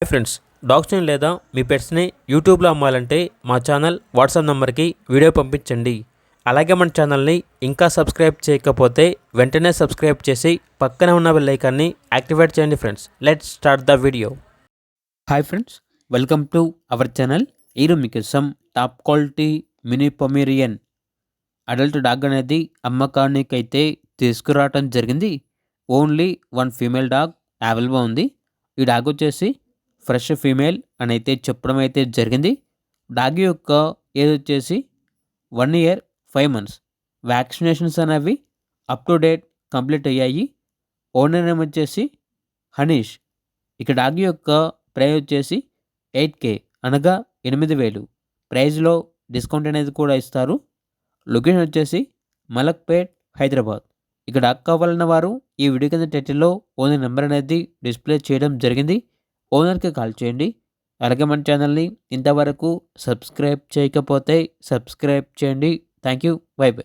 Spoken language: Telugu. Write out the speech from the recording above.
హాయ్ ఫ్రెండ్స్, డాగ్స్ని లేదా మీ పెట్స్ని యూట్యూబ్లో అమ్మాలంటే మా ఛానల్ వాట్సాప్ నెంబర్కి వీడియో పంపించండి. అలాగే మన ఛానల్ని ఇంకా సబ్స్క్రైబ్ చేయకపోతే వెంటనే సబ్స్క్రైబ్ చేసి పక్కనే ఉన్న బెల్ ఐకాన్ని యాక్టివేట్ చేయండి. Friends, let's start the video. Hi friends, welcome to our channel. ఈరోజు మీకోసం top quality mini Pomeranian adult dog అనేది అమ్మకానికి అయితే తీసుకురావటం జరిగింది. Only one female dog available ఉంది. ఈ డాగ్ వచ్చేసి ఫ్రెష్ ఫీమేల్ అని అయితే చెప్పడం అయితే జరిగింది. డాగ్ యొక్క ఏజ్ వచ్చేసి 1 year 5 months. వ్యాక్సినేషన్స్ అనేవి అప్ టు డేట్ కంప్లీట్ అయ్యాయి. ఓనర్ నేమ్ వచ్చేసి హనీష్. ఇక డాగ్ యొక్క ప్రైస్ వచ్చేసి 8K అనగా 8,000. ప్రైజ్లో డిస్కౌంట్ అనేది కూడా ఇస్తారు. లొకేషన్ వచ్చేసి మలక్పేట్, హైదరాబాద్. ఇక డాగ్ కావాలన్న వారు ఈ వీడియో కింద టైటిల్లో ఓనర్ నెంబర్ అనేది డిస్ప్లే చేయడం జరిగింది. ఓనర్కి కాల్ చేయండి. అలాగే మన ఛానల్ని ఇంతవరకు సబ్స్క్రైబ్ చేయకపోతే సబ్స్క్రైబ్ చేయండి. Thank you. By by.